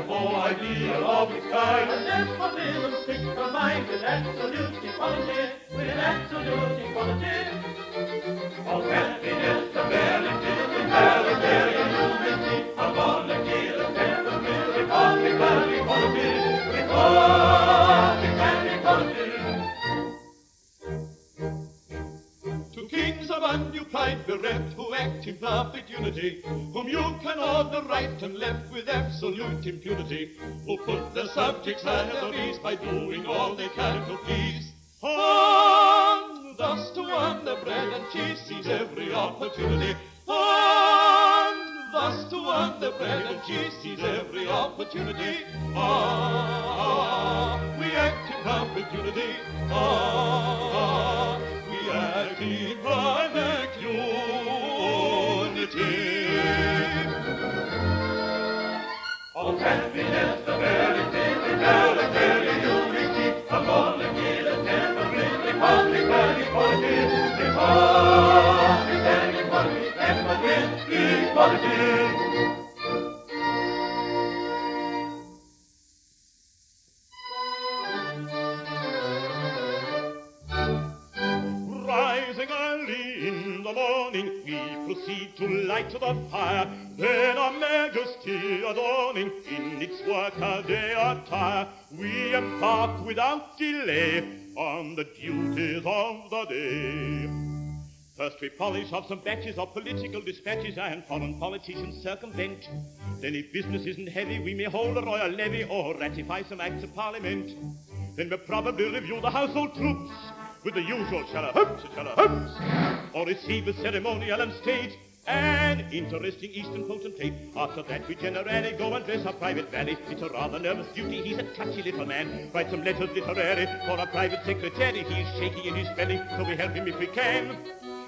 whole ideal of its kind. And despotism sticks to mind with absolute equality, with absolute equality. Of happiness, ability, egalitarian unity, of volunteer, temperament, republican equality, republican equality. To kings of undue pride bereft, who act in perfect unity, whom you can order right and left with absolute impunity, who put their subjects at their ease by doing all they can to please. On, thus to earn their bread and cheese seize every opportunity. On, thus to earn their bread and cheese seize every opportunity. We act in perfect unity. We act in perfect unity. Of happiness, the verity, egalitarian unity, of volunteer, temperament, republican equality, republican equality, temperament, equality. Rising early in the morning, we proceed to light the fire. Then our majesty adorning in its work-a-day attire, we embark without delay on the duties of the day. First we polish off some batches of political dispatches and foreign politicians circumvent. Then if business isn't heavy, we may hold a royal levy or ratify some acts of parliament. Then we'll probably review the household troops with the usual shallow-hopes and shallow-hopes, or receive a ceremonial and state an interesting Eastern potentate. After that we generally go and dress our private valet. It's a rather nervous duty, he's a touchy little man. Write some letters literary for our private secretary. He's shaky in his spelling, so we help him if we can.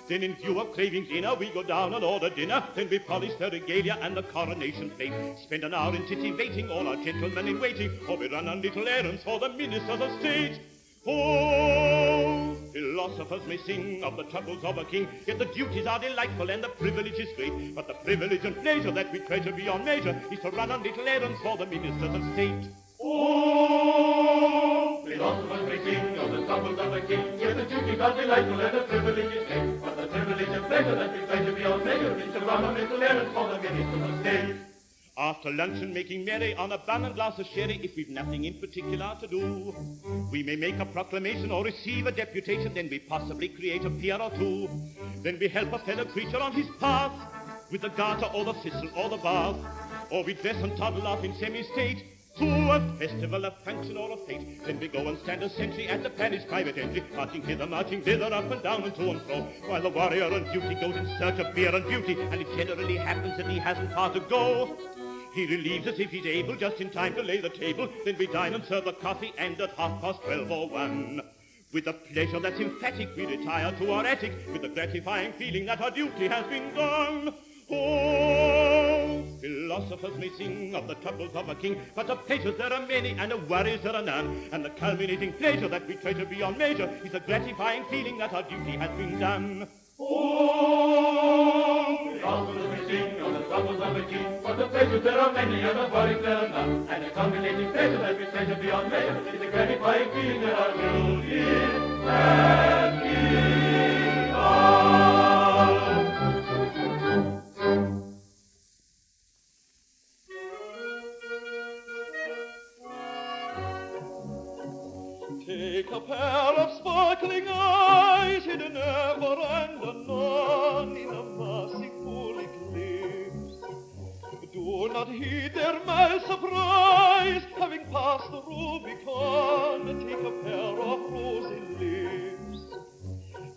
Then in view of craving dinner, we go down and order dinner. Then we polish the regalia and the coronation plate. Spend an hour in titivating all our gentlemen in waiting, or we run on little errands for the ministers of state. Oh, philosophers may sing of the troubles of a king, yet the duties are delightful and the privilege is great. But the privilege and pleasure that we treasure beyond measure is to run on little errands for the ministers of state. Oh, philosophers may sing of the troubles of a king, yet the duties are delightful and the privilege is great. But the privilege and pleasure that we treasure beyond measure is to run on little errands for the ministers of state. After luncheon, making merry on a bun and glass of sherry, if we've nothing in particular to do, we may make a proclamation or receive a deputation. Then we possibly create a peer or two. Then we help a fellow creature on his path with the garter or the thistle or the bath, or we dress and toddle off in semi-state to a festival, a function, or a fete. Then we go and stand a sentry at the palace private entry, marching hither, marching thither, up and down and to and fro, while the warrior on duty goes in search of beer and beauty, and it generally happens that he hasn't far to go. He relieves us if he's able, just in time to lay the table. Then we dine and serve the coffee, and at 12:30 or 1, with a pleasure that's emphatic, we retire to our attic, with the gratifying feeling that our duty has been done. Oh, philosophers may sing of the troubles of a king, but of pleasures there are many, and of worries there are none. And the culminating pleasure that we treasure beyond measure is the gratifying feeling that our duty has been done. Oh, philosophers may sing of the troubles of a king, but of pleasures there are many, and of worries there are none. And the culminating pleasure that we treasure beyond measure is the gratifying feeling that our duty has been done. Take a pair of sparkling eyes, hidden ever and anon in a merciful eclipse. Do not heed their mild surprise, having passed the Rubicon. Take a pair of rosy lips.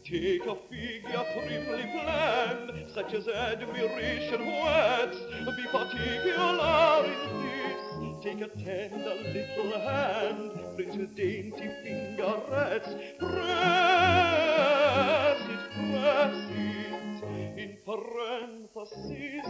Take a figure trimly planned, such as admiration whets. Be particular in this. Take a tender little hand, print your dainty fingerets. Press it, in parentheses.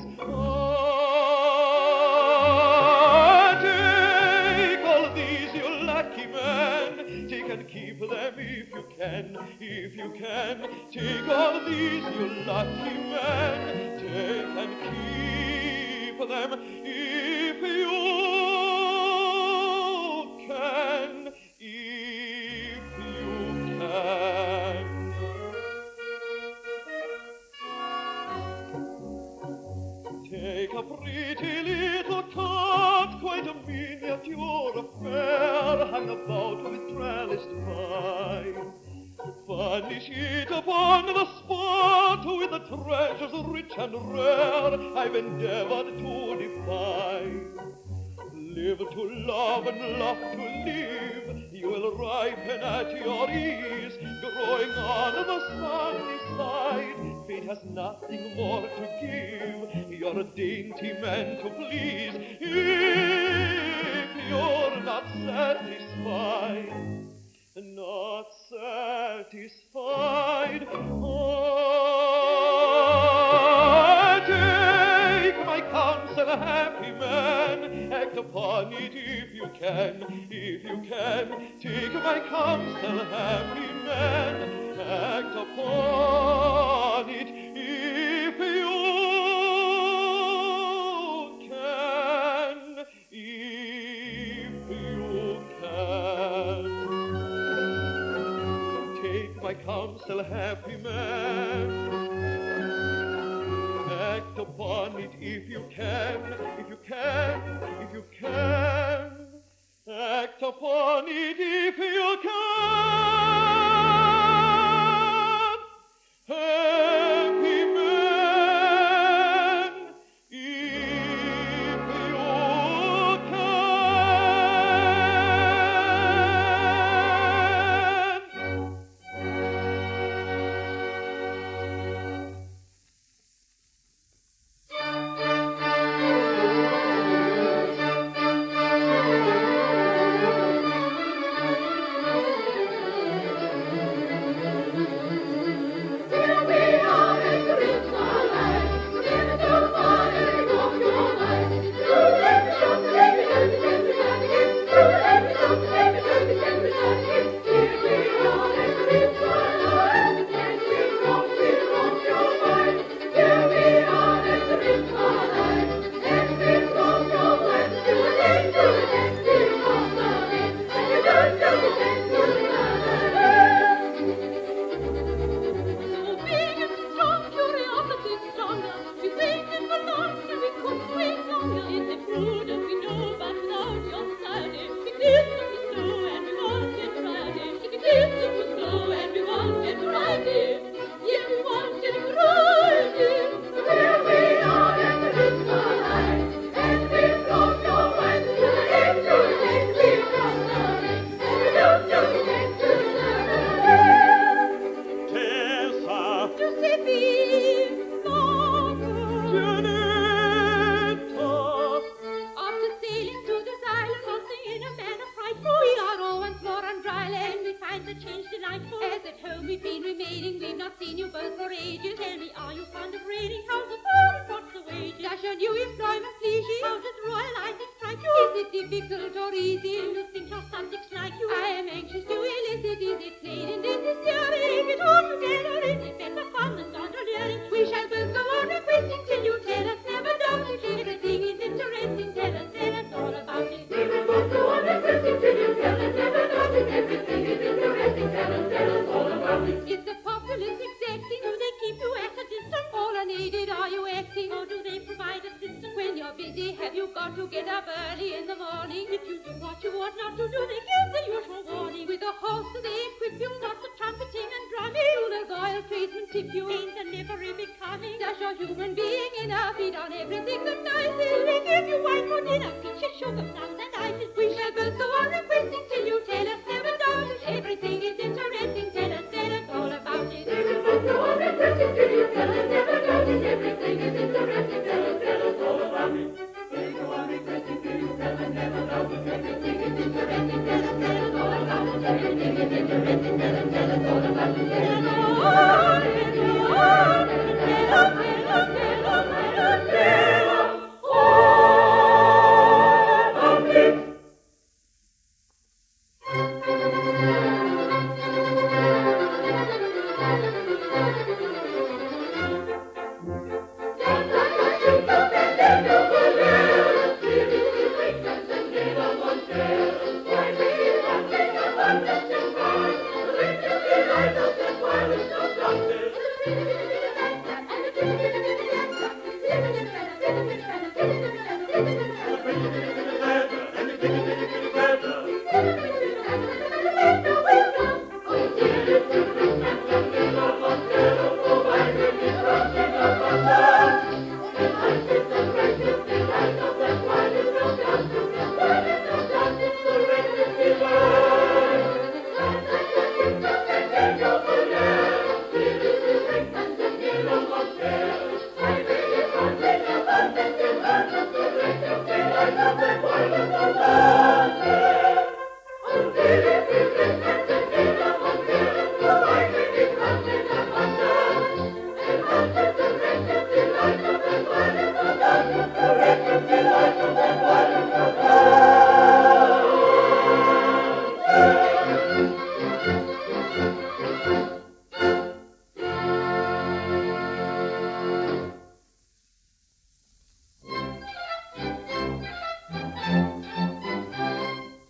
Take all these, you lucky man. Take and keep them if you can, if you can. Take all these, you lucky man. Take and keep them if you Take a pretty little cart, quite a miniature affair, hung about with trellised vine. Furnish it upon the spot with the treasures rich and rare I've endeavored to define. Live to love and love to live, you will ripen at your ease, growing on the sunny side. Fate has nothing more to give, you're a dainty man to please. If you're not satisfied, not satisfied, take my counsel, happy man, act upon it if you can, if you can. Take my counsel, happy man, act upon it if you can, if you can. Take my counsel, happy man, act upon it if you can, if you can, if you can. Act upon it if you can, happy man, if you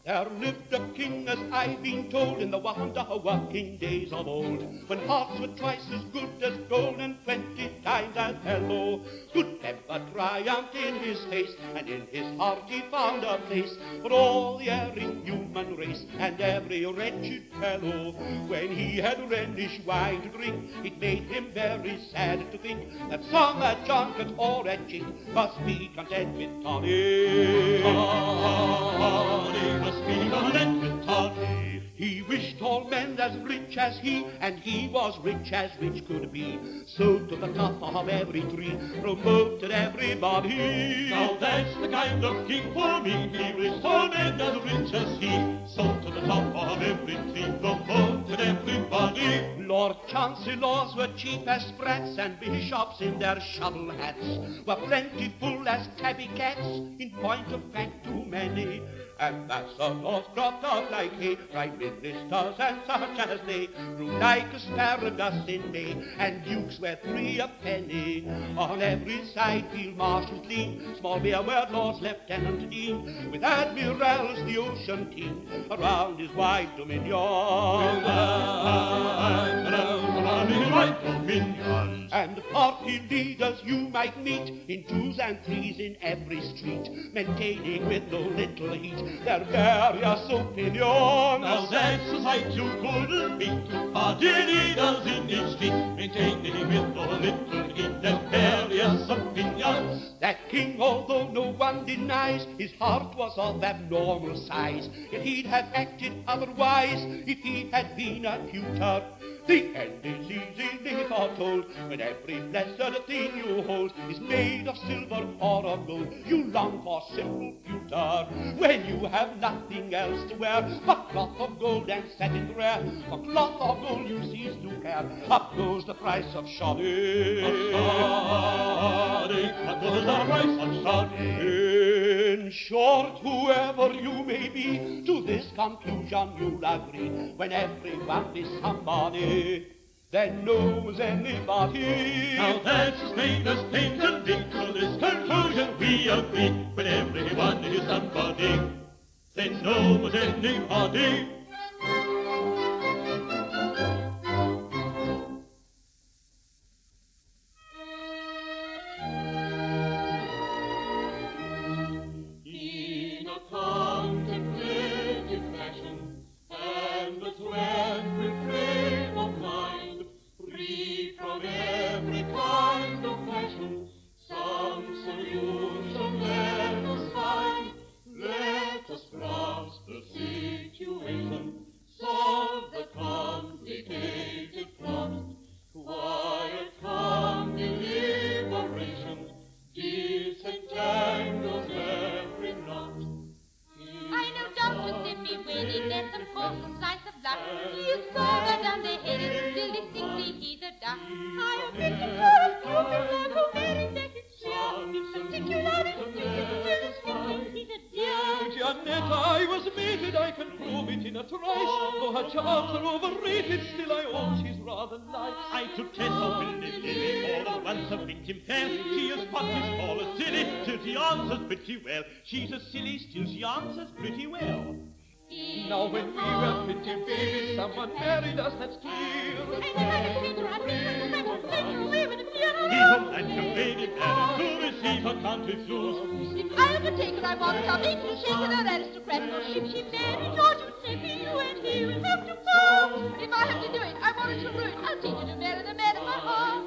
There lived a king, as I've been told, in the wonder-working days of old, when hearts were twice as good as gold and 20 times as hello. Good temper triumphed in his face, and in his heart he found a place for all the erring human race and every wretched fellow. When he had Rhenish wine to drink, it made him very sad to think that some at junket or at chink must be content with toddy. Must be content with toddy. He wished all men as rich as he, and he was rich as rich could be. So to the top of every tree promoted everybody. Now that's the kind of king for me. He wished all men as rich as he. So to the top of every tree promoted everybody. Lord Chancellors were cheap as sprats, and bishops in their shovel hats were plentiful as tabby cats, in point of fact too many. Ambassadors cropped up like hay, prime ministers and such as they grew like asparagus in May, and dukes were 3 a penny. On every side field marshals leaned, small beer were lords, lieutenant, dean, with admirals the ocean teemed around his wide dominion. And party leaders you might meet in 2s and 3s in every street, maintaining with no little heat their various opinions. Now that's a sight you couldn't beat. Party leaders in each street, maintaining with no little heat their various opinions. That king, although no one denies, his heart was of abnormal size, yet he'd have acted otherwise if he had been a tutor. The end is easily foretold when every blessed thing you hold is made of silver or of gold. You long for simple pewter when you have nothing else to wear but cloth of gold and satin rare. For cloth of gold you cease to care. Up goes the price of shoddy. Up goes the price of shoddy. In short, whoever you may be, to this conclusion you'll agree. When everyone is somebody, then knows anybody. Now that's as plain as paint and ink. To this conclusion we agree. When everyone is somebody, then knows anybody. I was mated, I can prove it in a trice. Though her charms are overrated, still I own she's rather nice. I took Tess up in the lily, for the once a victim fair. She is what is called a silly, till she answers pretty well. She's a silly, still she answers pretty well. Now when we were pretty babies, someone married us, that's clear. And if I could teach her, I'd be her friend, or take her away with a piano. Even that young lady married to receive her country flute. If I ever take her, I want some English shaker or aristocrat. For if she married George, you'd say me, you and he will have to part. If I have to do it, I want her to ruin. I'll teach her to marry the man of my heart.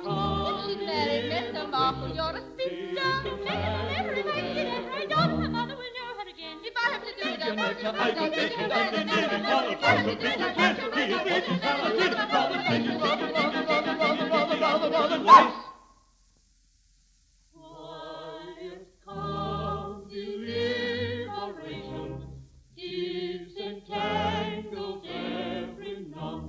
If she'd marry Mr. Markle, you're a spinster. Never if I see that her daughter, her mother will know her again. If I have to do it, I'll marry her. I could take her when they name it all the time. So take her chance to be a bitch, rather nice. Quiet, calm deliberation gives entangled every knot.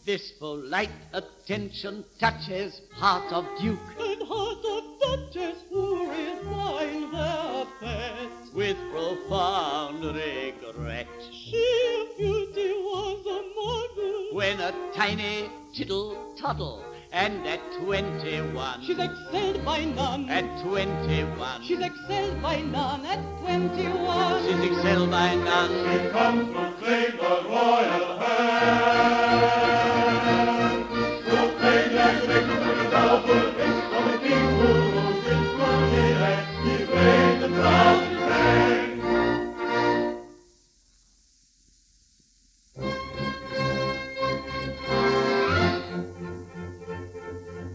This polite attention touches heart of duke And heart of duchess who resign their pets. with profound regret. Sheer beauty was a model. When a tiny tittle toddle, and at 21, She's excelled by none. at 21, She's excelled by none at 21. she's excelled by none. She comes to claim the royal hand. To claim that victory double is for the king who rules his money and he reigns the proud his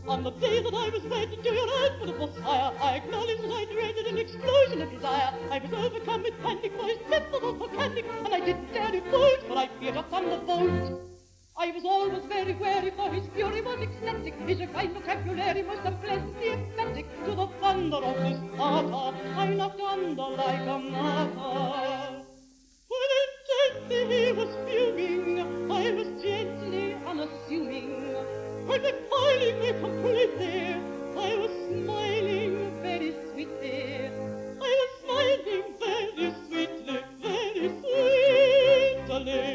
On the day that I was wed to your admirable sire, I acknowledge that I dreaded an explosion of desire. I was overcome with panic, for his temper was volcanic, and I didn't dare to vote, for I feared a thunderbolt. I was always very wary, for his fury was ecstatic, his refined vocabulary most unpleasantly emphatic. To the thunder of his Tartar, I knocked under like a martyr. When intently he was fuming, I was gently unassuming. When befoiling me completely, I was smiling very sweetly. I was smiling very sweetly, very sweetly.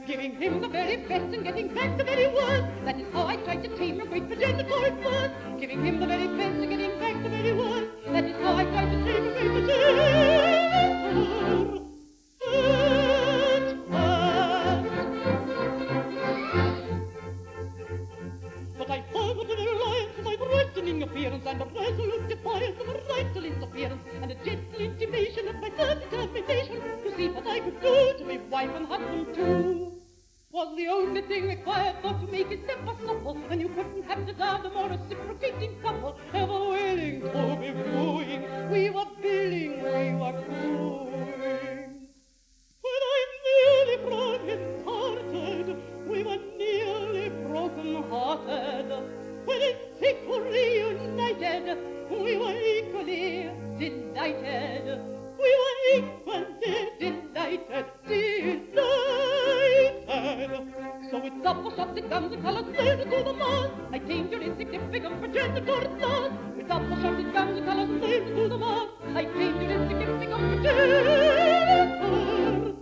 Giving him the very best and getting back the very worst. That is how I tried to tame your great progenitor at first. Giving him the very best and getting back the very worst. That is how I tried to tame your great progenitor at first. But I formed a reliance on my threatening appearance and a resolute defiance of a rightful interference and a gentle intimation of my firm determination to see what I could do to my wife and husband too. Was the only thing required for to make it simple supple, and you couldn't have desired a more reciprocating couple, ever willing to be wooing. We were billing, we were cooing. When I nearly broken-hearted, we were nearly broken-hearted. When in thick reunited, we were equally delighted. We were equally delighted, delighted. So with double-shotted guns and colours nailed to the mast, I tamed your insignificant progenitor at last. With double-shotted guns and colours nailed to the mast, I tamed your insignificant progenitor.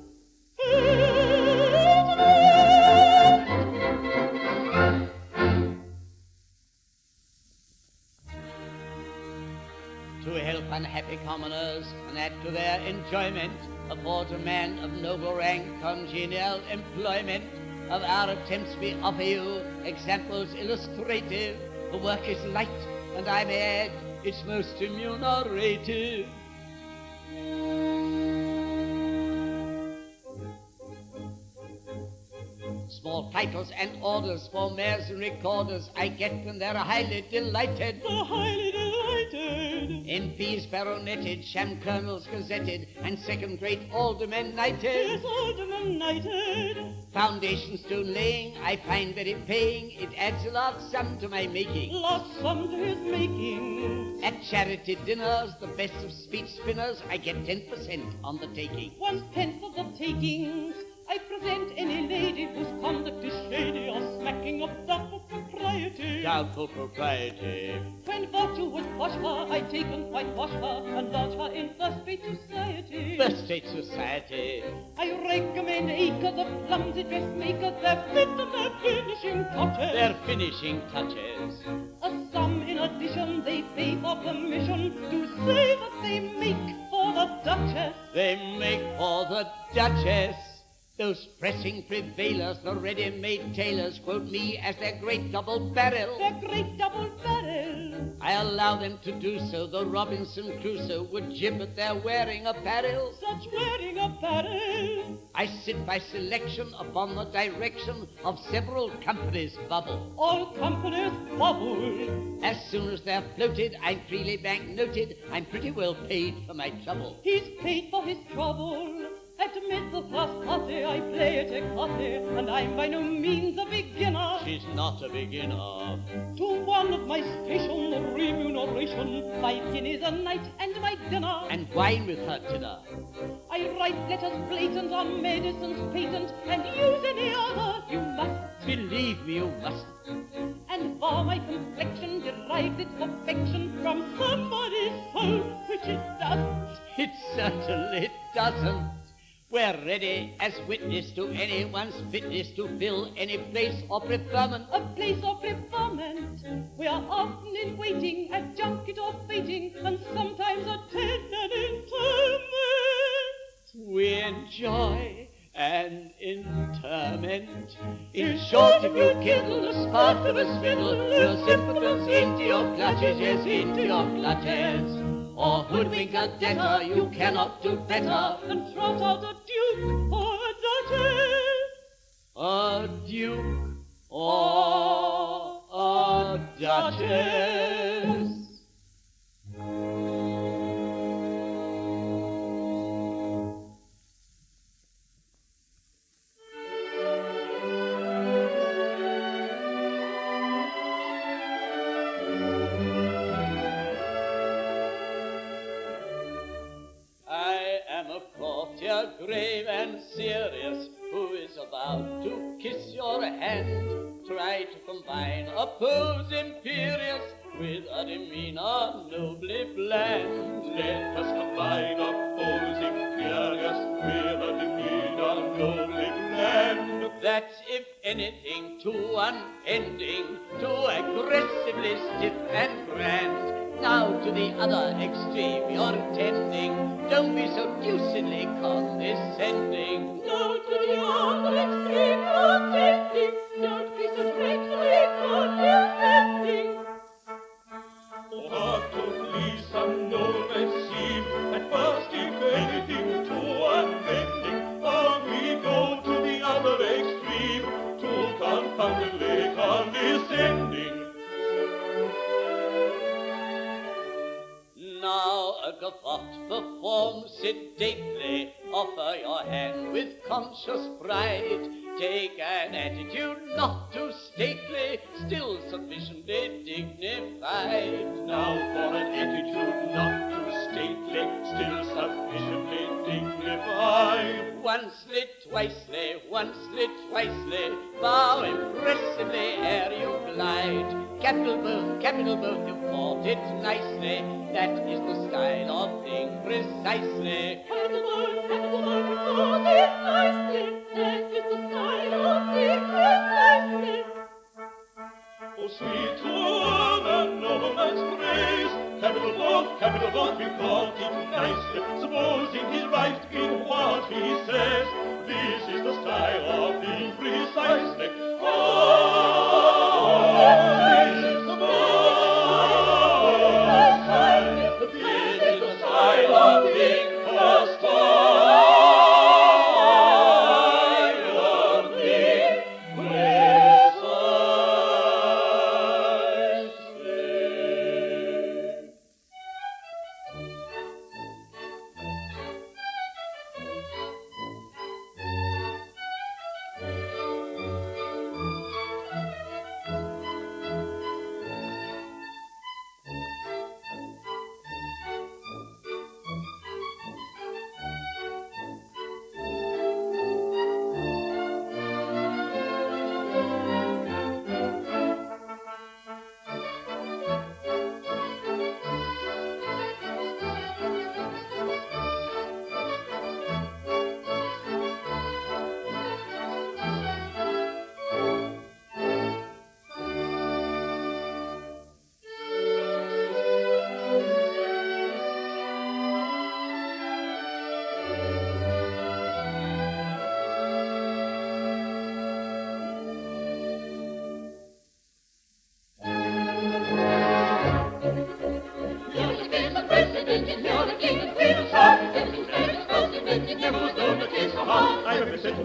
To help unhappy commoners and add to their enjoyment, affords a man of noble rank congenial employment. Of our attempts we offer you examples illustrative. The work is light, and I may add, it's most remunerative. Small titles and orders for mayors and recorders I get when they're highly delighted. They're highly delighted. knighted. MPs baroneted, sham colonels gazetted, and second-rate aldermen knighted. Yes, aldermen knighted. Foundation stone laying, I find very paying. It adds a large sum to my making. Large sum to his making. At charity dinners, the best of speech spinners, I get 10% on the taking. 1 pence for the takings. I present any lady whose conduct is shady or smacking of doubtful propriety. Doubtful propriety. When virtuous wash her, I take and whitewash her and lodge her in first-rate society. First-rate society. I recommend acres of clumsy dressmakers, their fit and their finishing touches. Their finishing touches. A sum in addition they pay for permission to say that they make for the Duchess. They make for the Duchess. Those pressing prevailers, the ready-made tailors, quote me as their great double barrel. Their great double barrel. I allow them to do so, though Robinson Crusoe would jib at their wearing apparel. Such wearing apparel. I sit by selection upon the direction of several companies' bubble. All companies bubble. As soon as they're floated, I'm freely bank-noted. I'm pretty well paid for my trouble. He's paid for his trouble. At middle first party I play at écarté, and I'm by no means a beginner. She's not a beginner. To one of my station remuneration, 5 guineas a night and my dinner. And wine with her dinner. I write letters blatant on medicine's patent, and use any other you must. Believe me, you mustn't. And for my complexion derives its perfection from somebody's soul, which it doesn't. It certainly doesn't. We're ready as witness to anyone's fitness to fill any place or preferment. A place of preferment. We are often in waiting at junket or fating, and sometimes attend an interment. We enjoy an interment. In short, if you kindle the spark of a spindle, your sympathies into your clutches, yes, into your clutches. Or hoodwink a debtor, you cannot do better than trot out a duke or a duchess. A duke or a duchess. Grave and serious, who is about to kiss your hand. Try to combine a pose imperious with a demeanor nobly bland. Let us combine a pose imperious with a demeanor nobly bland. That's if anything too unending, too aggressively stiff and grand. Now to the other extreme you're tending. Don't be so deucedly condescending. Now to the other extreme you're tending. Don't be so dreadfully condescending. Oh, to please some noble seem at first if anything too unending. Oh, we go to the other extreme, too confoundedly condescending. Now a gavotte perform sedately, offer your hand with conscious pride. Take an attitude not too stately, still sufficiently dignified. Now for an attitude not too stately, still sufficiently dignified. Oncely, twicely, bow impressively ere you glide. Capital both, you fought it nicely. That is the style of thing precisely. Capital both, you fought it nicely. That is the style of thing precisely. Oh, sweet to earn a nobleman's praise. Capital both, we thought it nicely. Supposing he's right in what he says, this is the style of thing precisely.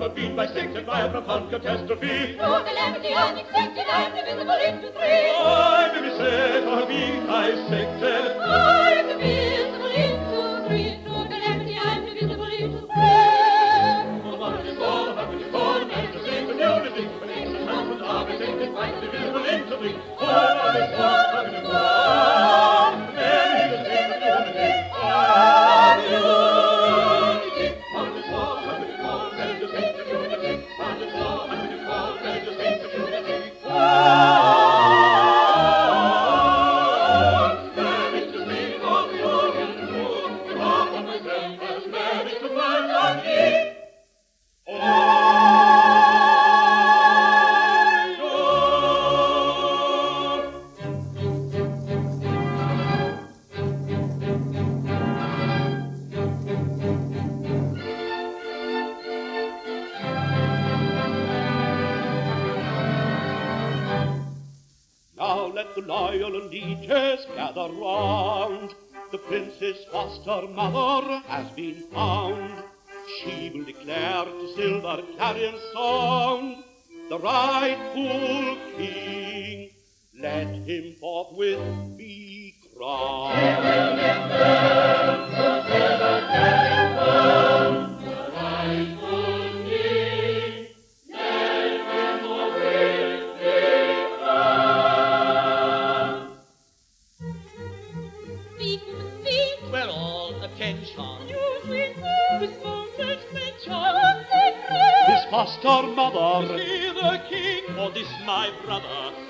have been bisected by a profound catastrophe. Through calamity unexpected, I am divisible into three. I may be said to have been bisected. I am divisible into three. Through calamity, I am divisible into three. What is all happening for man to save community? When ancient households are bisected, quite divisible into three. What is all happening for man to save community? What is all happening for man to save community? What is all happening for man to save community? Managed to save all the organ rule. Half of myself has managed to find on me. Now let the loyal lieges gather round. The princess foster mother has been found. She will declare to silver clarion sound the rightful king. Let him forthwith be crowned. He will declare to silver clarion sound the rightful king. Let him forthwith be crowned. Speak, speak. We're all attention. You sweet this moment mention. This foster mother, See the king. for this my brother. The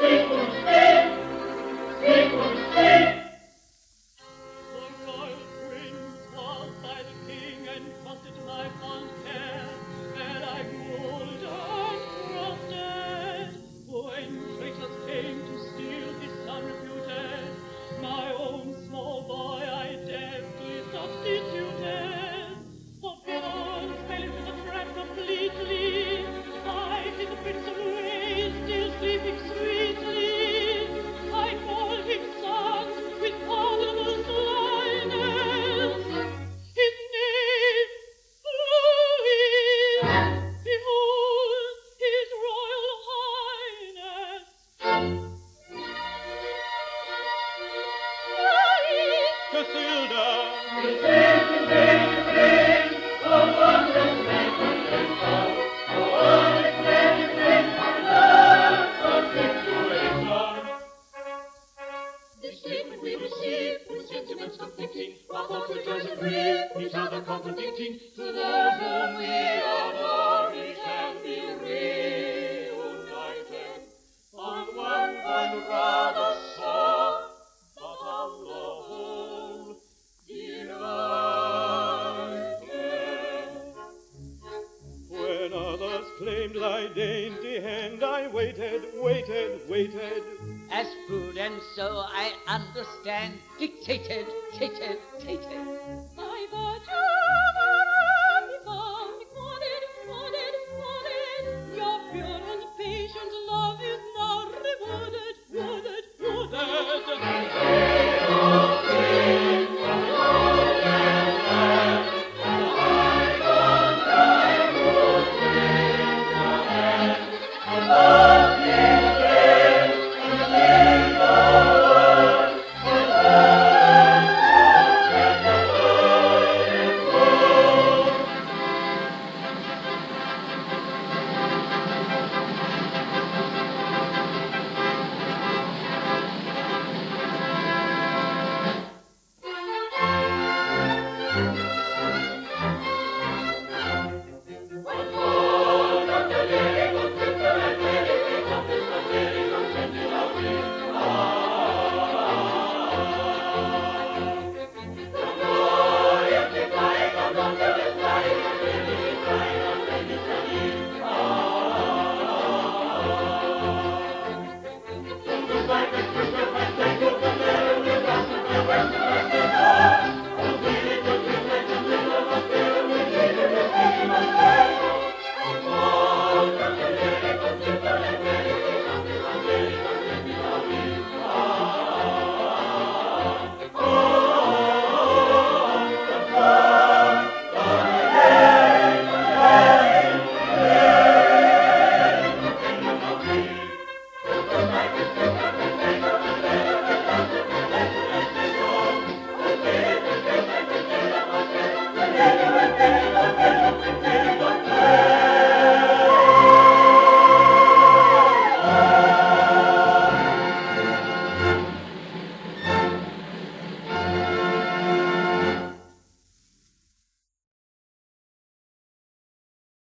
royal prince was by the king entrusted to my fond care, and I ruled untrusted. When traitors came to steal his son reputed, my own small boy I deftly substituted. For villains fell into the trap completely. I did the prince away, still sleeping sweetly. I called him son with pardonable slyness. His name, Louis. Behold, his royal highness. Cathilda, This statement we receive with sentiments conflicting, our thoughts rejoice and grieve, each other contradicting. To those whom we adore, we can be reunited on one point rather sore, but on the whole divided. when others claimed thy dainty hand, I waited, waited, waited. As prudence, so I understand, dictated, tated. I